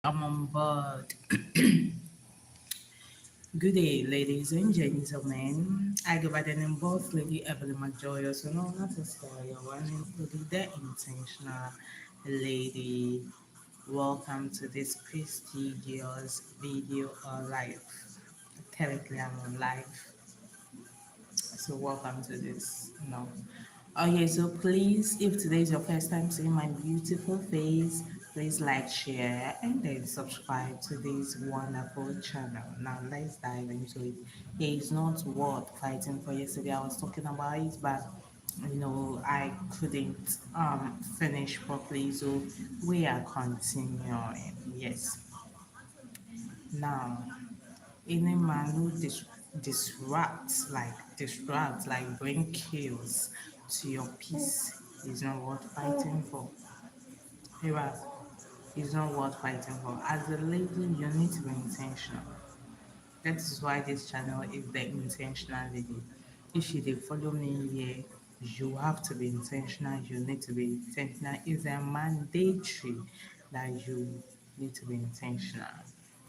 I'm on board. Good day, ladies and gentlemen. I go by the name both Lady Evelyn McJoy, also known as a story of one Lady the Intentional Lady. Welcome to this prestigious video or live. Technically, I'm on live, so welcome to this. No. Okay, so please, if today is your first time seeing my beautiful face, please like, share, and then subscribe to this wonderful channel. Now, let's dive into it. Yeah, it's not worth fighting for. Yesterday, I was talking about it, but I couldn't finish properly, so we are continuing. Yes. Now, any man who disrupts, bring chaos to your peace is not worth fighting for. Right? Is not worth fighting for. As a lady, you need to be intentional. That is why this channel is the intentional lady. If you did follow me here, you have to be intentional. You need to be intentional. It's a mandatory that you need to be intentional.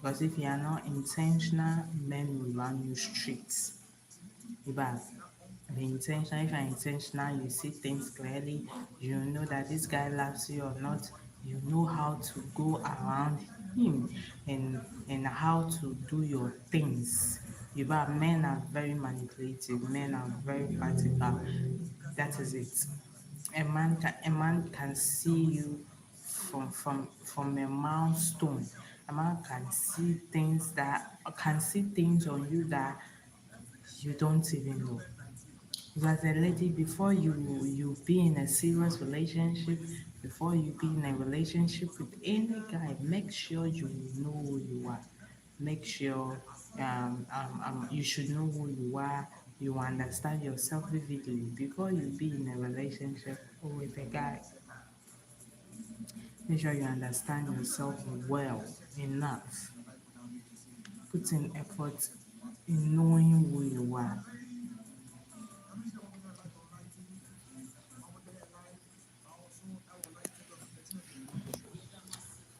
Because if you are not intentional, men will run you streets. But be intentional. If you're intentional, you see things clearly. You know that this guy loves you or not. You know how to go around him and how to do your things. But men are very manipulative. Men are very practical. That is it. A man can see you from a milestone. A man can see things on you that you don't even know. As a lady, before you be in a serious relationship, before you be in a relationship with any guy, make sure you know who you are. Make sure you should know who you are. You understand yourself vividly before you be in a relationship with a guy. Make sure you understand yourself well enough. Put in effort in knowing who you are.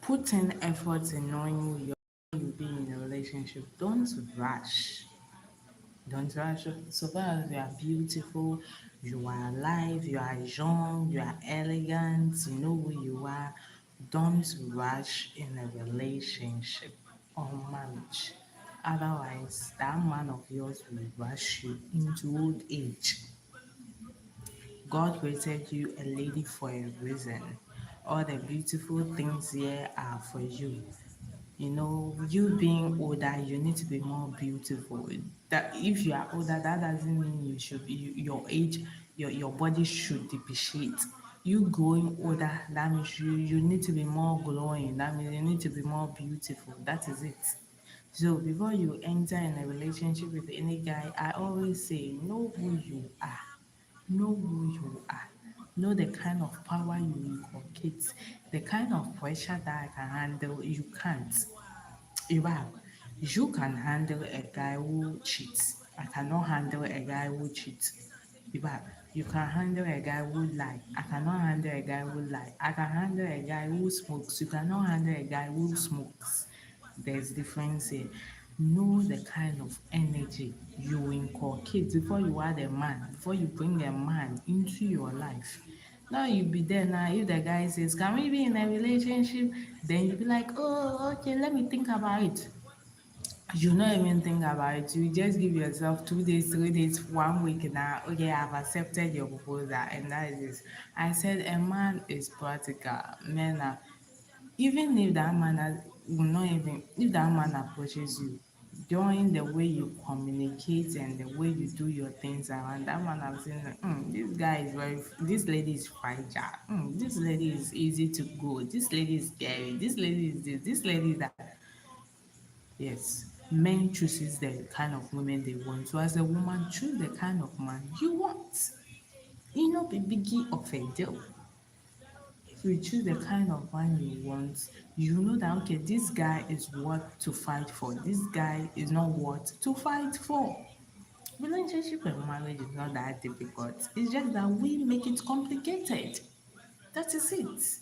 Put in effort in knowing who you are. You be in a relationship. Don't rush. Don't rush. So far as you are beautiful, you are alive, you are young, you are elegant, you know who you are. Don't rush in a relationship or marriage. Otherwise, that man of yours will rush you into old age. God created you a lady for a reason. All the beautiful things here are for you. You being older, you need to be more beautiful. That if you are older, that doesn't mean you should be your age, your body should depreciate. You growing older, that means you need to be more glowing. That means you need to be more beautiful. That is it. So before you enter in a relationship with any guy, I always say know who you are. Know who you are. Know the kind of power you inculcate, the kind of pressure that I can handle, you can't. Iba, you can handle a guy who cheats. I cannot handle a guy who cheats. Iba, you can handle a guy who lie. I cannot handle a guy who lie. I can handle a guy who smokes. You cannot handle a guy who smokes. There's difference here. Know the kind of energy you inculcate before you add a man, before you bring a man into your life. Now you be there now. If the guy says, "Can we be in a relationship?" Then you be like, "Oh, okay, let me think about it." You not even think about it. You just give yourself 2 days, 3 days, 1 week now. Okay, I've accepted your proposal, and that is it. I said a man is practical. Men are even if that man will not even if that man approaches you during the way you communicate and the way you do your things around that man, I'm saying this guy is this lady is fragile, this lady is easy to go, this lady is scary, this lady is this lady is that. Yes, men chooses the kind of women they want. So as a woman, choose the kind of man you want. You know, be biggie of a deal. If you choose the kind of man you want, you know that okay, this guy is worth to fight for. This guy is not worth to fight for. Relationship and marriage is not that difficult. It's just that we make it complicated. That is it.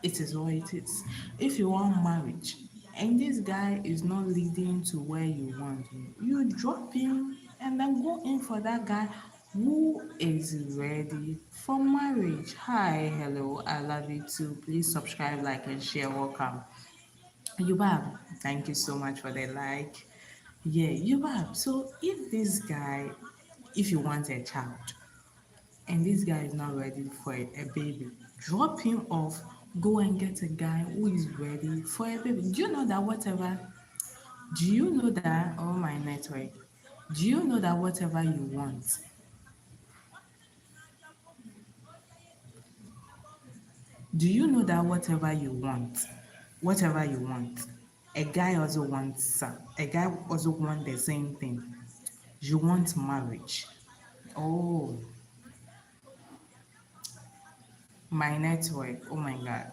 It is what it is. If you want marriage and this guy is not leading to where you want, you drop him and then go in for that guy who is ready for marriage. Hi, hello, I love you too. Please subscribe, like, and share. Welcome. Yubab, thank you so much for the like. Yeah, Yubab. So if this guy, if you want a child, and this guy is not ready for a baby, drop him off, go and get a guy who is ready for a baby. Do you know that, oh my network, do you know that whatever you want, do you know that whatever you want, a guy also wants the same thing. You want marriage. Oh, my network, oh my God.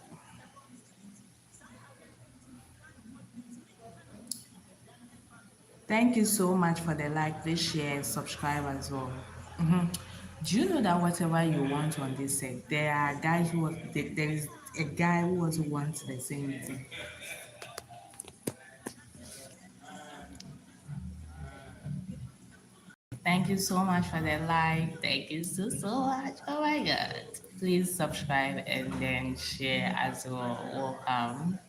Thank you so much for the like, please share, subscribe as well. Mhm. Do you know that whatever you want on this set, there are guys there is a guy who also wants the same thing. Thank you so much for the like. Thank you so much. Oh my God. Please subscribe and then share as well. Welcome.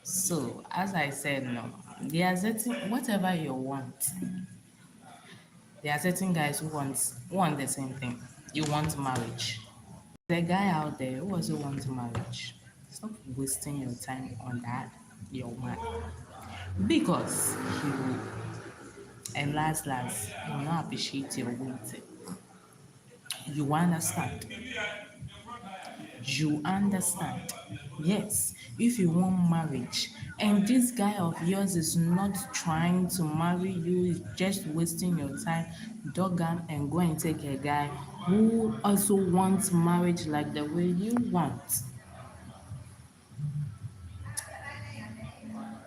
So, as I said, no, there are certain, whatever you want, there are certain guys who want the same thing. You want marriage. The guy out there who also wants marriage. Stop wasting your time on that, your man. Because he will, and last, he will not appreciate your waiting. You understand? You understand? Yes, if you want marriage and this guy of yours is not trying to marry you, is just wasting your time, dog him and go and take a guy who also wants marriage like the way you want.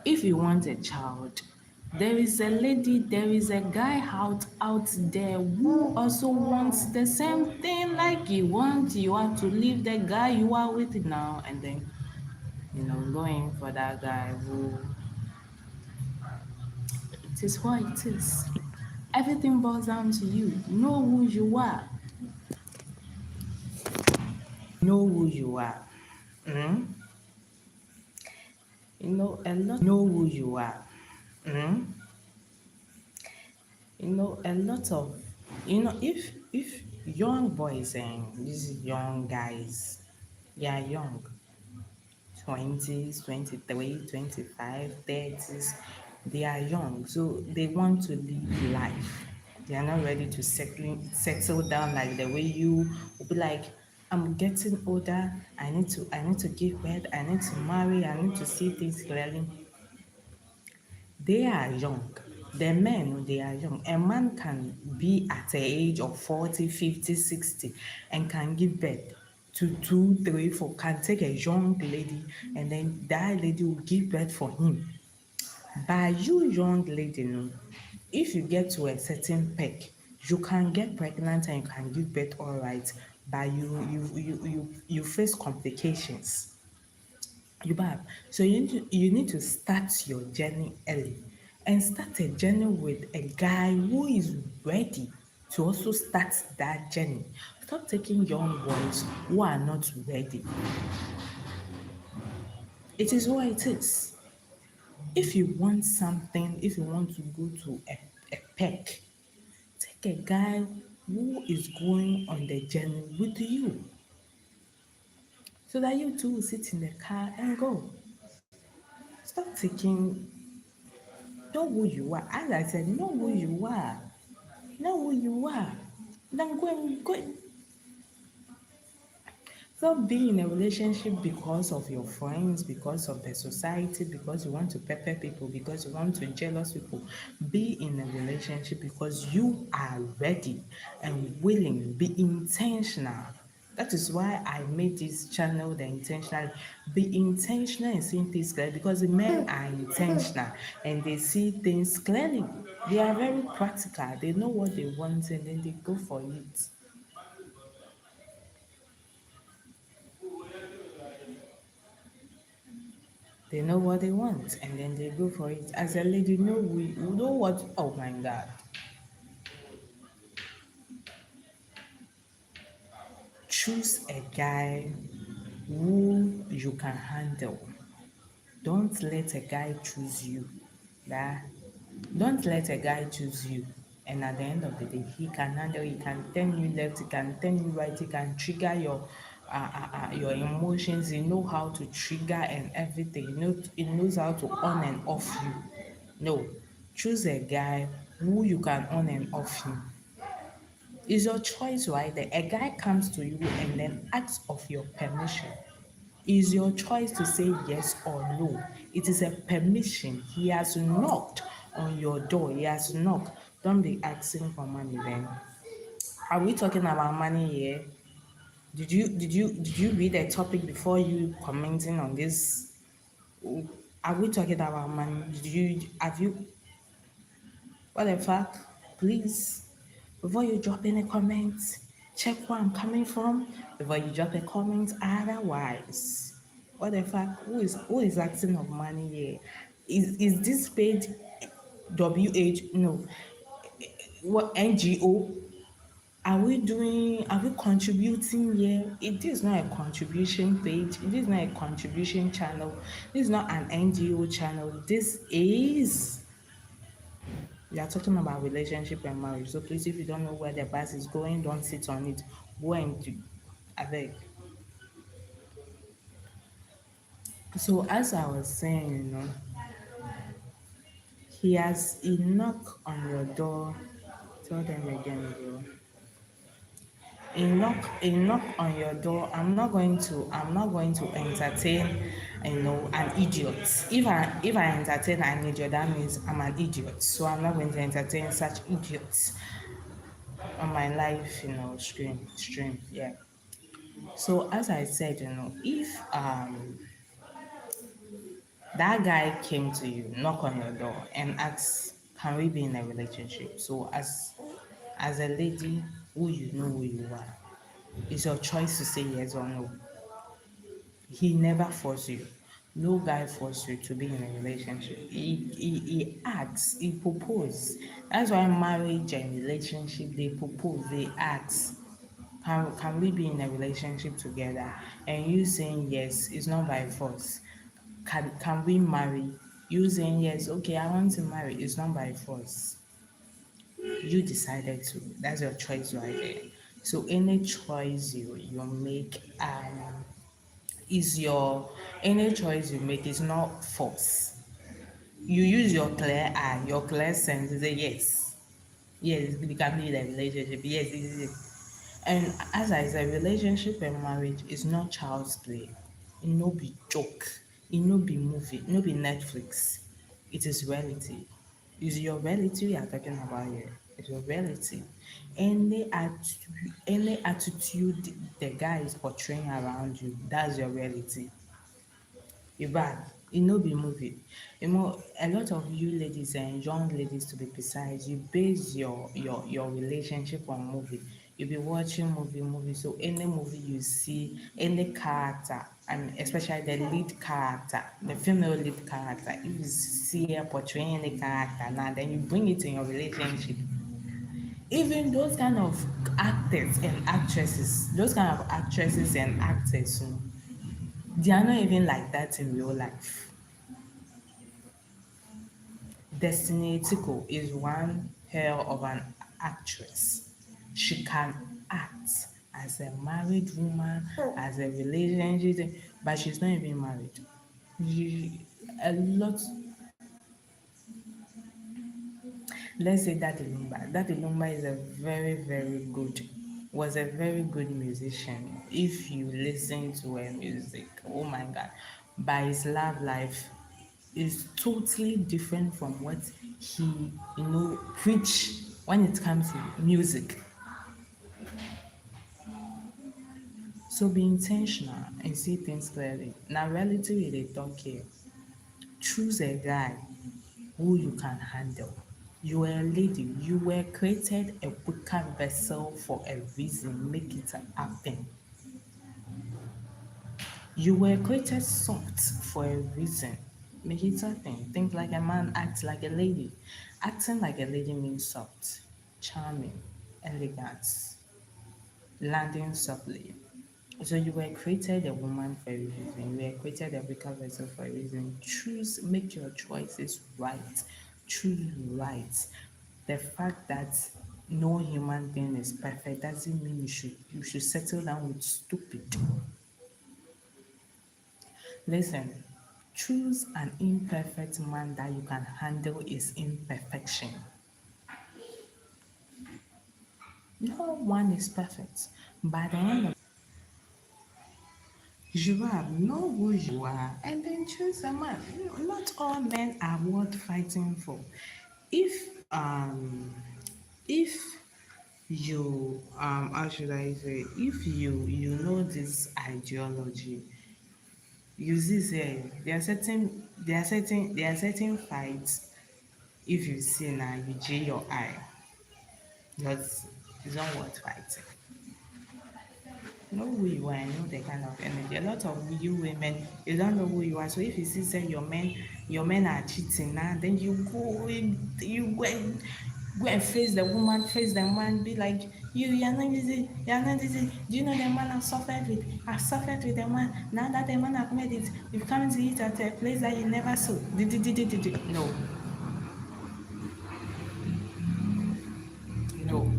If you want a child, there is a lady, there is a guy out there who also wants the same thing like you want. You want to leave the guy you are with now and then going for that guy who it is what it is. Everything boils down to you. Know who you are. Know who you are. Mm? Know who you are. Mm? A lot of if young boys and these young guys, they are young, 20s, 23, 25, 30s, they are young, so they want to live life. They are not ready to settle down like the way you will be like, I'm getting older, I need to give birth, I need to marry, I need to see things clearly. They are young. The men, they are young. A man can be at the age of 40, 50, 60, and can give birth to two, three, four, can take a young lady and then that lady will give birth for him. By you young lady, no, if you get to a certain peak, you can get pregnant and you can give birth all right, but you face complications. You bab. So you need to start your journey early and start a journey with a guy who is ready to also start that journey. Stop taking young boys who are not ready. It is what it is. If you want something, if you want to go to a peak, take a guy who is going on the journey with you so that you two will sit in the car and go. Stop taking know who you are. As I said, know who you are. Know who you are. Then go. Stop being in a relationship because of your friends, because of the society, because you want to pepper people, because you want to jealous people. Be in a relationship because you are ready and willing. Be intentional. That is why I made this channel the intentional. Be intentional and seeing things clearly because the men are intentional and they see things clearly. They are very practical. They know what they want and then they go for it. They know what they want and then they go for it. As a lady, no, we know what. Oh my God. Choose a guy who you can handle. Don't let a guy choose you. That don't let a guy choose you. And at the end of the day, he can handle. He can turn you left. He can turn you right. He can trigger your emotions. He know how to trigger and everything. He knows how to on and off you. No, choose a guy who you can on and off him. It's your choice right there. A guy comes to you and then asks of your permission. It's your choice to say yes or no. It is a permission. He has knocked on your door. He has knocked. Don't be asking for money then. Are we talking about money here? Did you read the topic before you commenting on this? Are we talking about money? What the fuck? Please, before you drop any comments, check where I'm coming from before you drop a comment. Otherwise, what the fuck? Who is asking of money here? Is this page WH? No, what NGO? Are we contributing here? It is not a contribution page. It is not a contribution channel. This is not an NGO channel. This is we are talking about relationship and marriage. So please, if you don't know where the bus is going, don't sit on it. Go and do. I beg. So as I was saying, he has a knock on your door. Tell them again, bro. A knock on your door. I'm not going to entertain, an idiot. If I entertain an idiot, that means I'm an idiot. So I'm not going to entertain such idiots on my live, stream. Yeah. So as I said, if that guy came to you, knock on your door, and ask, "Can we be in a relationship?" So as a lady who you are, it's your choice to say yes or no. He never forced you. No guy forced you to be in a relationship. He asks, he proposes. That's why marriage and relationship, they propose, they ask. Can we be in a relationship together? And you saying yes is not by force. Can we marry? You saying yes, okay, I want to marry. It's not by force. You decided to. That's your choice right there. So any choice you make is your any choice you make is not force. You use your clear eye, your clear sense to say yes. Yes, we can be in a relationship. Yes, and as I said, relationship and marriage is not child's play. It no be joke. It no be movie. No be Netflix. It is reality. It's your reality we are talking about here. It's your reality. Any attitude the guy is portraying around you, that's your reality. Bad. It no be movie. A lot of you ladies and young ladies to be precise, you base your relationship on movie. You be watching movie. So any movie you see, any character, and especially the lead character, the female lead character, if you see her portraying any character now, then you bring it in your relationship. Even those kind of actresses and actors, they are not even like that in real life. Destiny Etiko is one hell of an actress. She can act as a married woman, as a relationship, but she's not even married. She, a lot. Let's say Daddy Lumba. Daddy Lumba is a very, very good, was a very good musician. If you listen to her music, oh my God, but his love life is totally different from what he, preach when it comes to music. So be intentional and see things clearly. Now, reality with a talk here. Choose a guy who you can handle. You are a lady. You were created a weaker vessel for a reason. Make it happen. You were created soft for a reason. Make it happen. Think like a man, act like a lady. Acting like a lady means soft, charming, elegant, landing softly. So you were created a woman for a reason. You were created a weaker vessel for a reason. Choose, make your choices right. Choose right. The fact that no human being is perfect doesn't mean you should settle down with stupid. Listen, choose an imperfect man that you can handle his imperfection. No one is perfect. By the end of you are, know who you are, and then choose a man. Not all men are worth fighting for. If if you how should I say, if you know this ideology, you see say there are certain fights. If you see now, you jail your eye. Because it's not worth fighting. Know who you are and know the kind of energy. A lot of you women, you don't know who you are. So if you see say your men are cheating now, then you go and face the woman, face the man, be like, you are not easy, you are not easy. Do you know the man I've suffered with the man. Now that the man have made it, you've come to eat at a place that you never saw. No, no.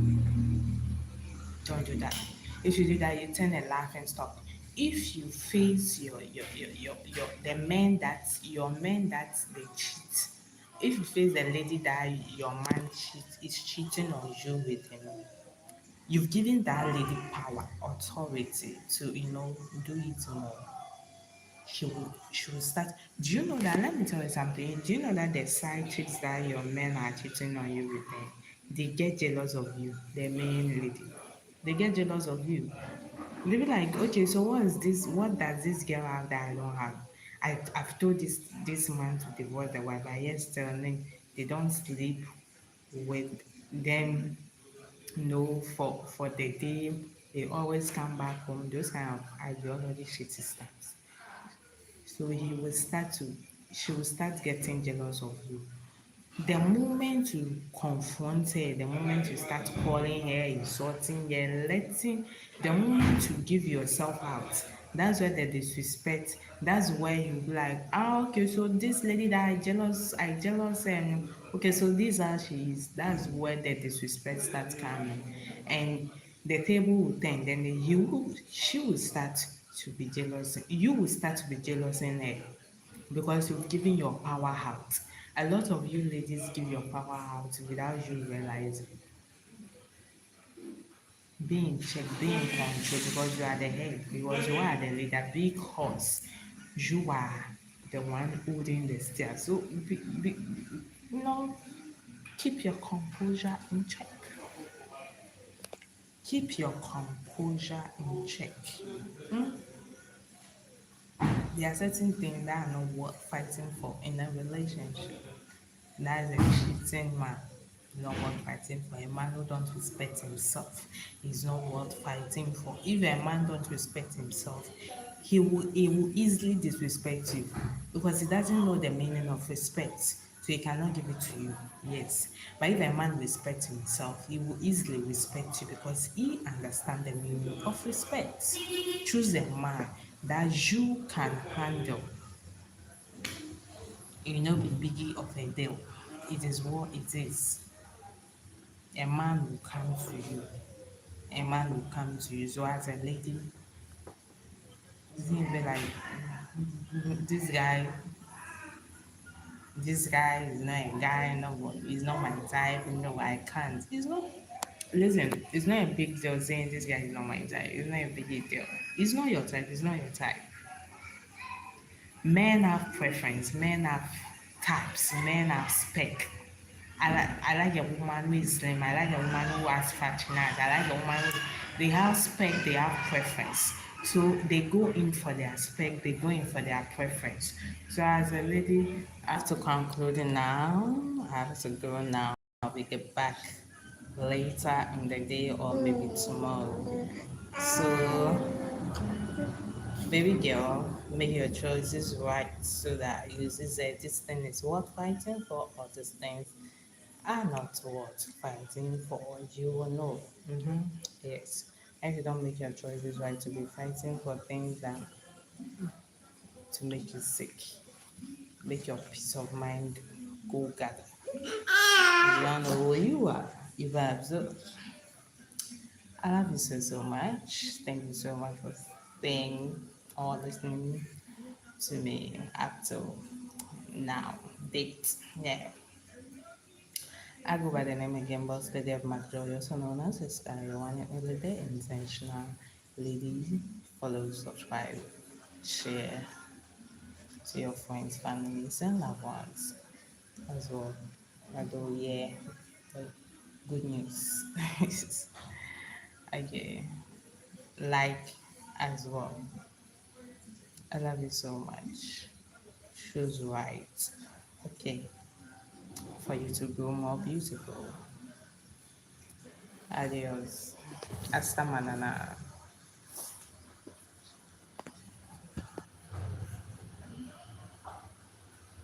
Don't do that. If you do that, you turn a laughing stock. If you face your the men that your men that they cheat, if you face the lady that your man is cheating on you with him, you've given that lady power, authority to do it more. She will start. Do you know that? Let me tell you something. Do you know that the side chicks that your men are cheating on you with them, they get jealous of you, the main lady. They get jealous of you. They be like, okay, so what is this? What does this girl have that I don't have? I've told this man to divorce the wife, but yet still they don't sleep with them. No, for the day they always come back home. Those kind of ideology shit starts. So she will start getting jealous of you. The moment you confront her, the moment you start calling her, insulting her, the moment you give yourself out, that's where the disrespect, that's where you be like, okay, so this lady that I jealous, and okay, so this is how she is. That's where the disrespect starts coming. And the table will turn, then she will start to be jealous. You will start to be jealous in her because you've given your power out. A lot of you ladies give your power out without you realizing. Be in check, be in control because you are the head, because you are the leader, because you are the one holding the steer. So, you know, keep your composure in check. Keep your composure in check. There are certain things that are not worth fighting for in a relationship. That is a cheating man. Not worth fighting for. A man who don't respect himself is not worth fighting for. If a man don't respect himself, he will easily disrespect you because he doesn't know the meaning of respect. So he cannot give it to you. Yes. But if a man respects himself, he will easily respect you because he understands the meaning of respect. Choose a man that you can handle. It will not be biggie of a deal. It is what it is. A man will come to you. A man will come to you. So as a lady, you be like, this guy, this guy is not a guy, no, he's not my type, no, I can't. It's not, listen, it's not a big deal saying this guy is not my type. It's not a big deal. It's not your type, it's not your type. Men have preference, men have types, men have spec. I like a woman who is slim. I like a woman who has fat nails. I like a woman who they have spec, they have preference. So they go in for their spec, they go in for their preference. So as a lady, I have to conclude now. I have to go now. I'll be get back later in the day or maybe tomorrow. So Baby girl, make your choices right so that you see that this thing is worth fighting for or these things are not worth fighting for. You will know. Yes. If you don't make your choices right to be fighting for things that to make you sick, make your peace of mind go gather. You don't know who you are. You vibes up. I love you so much. Thank you so much for staying or listening to me up till now. Date. Yeah. I go by the name again, Boss Lady of McJoy, also known as Sister Yohane Olede, intentional lady. Follow, subscribe, share to your friends, families, and loved ones as well. Although, yeah, but good news. Okay, like as well. I love you so much. Choose right. Okay, for you to grow more beautiful. Adios. Hasta mañana.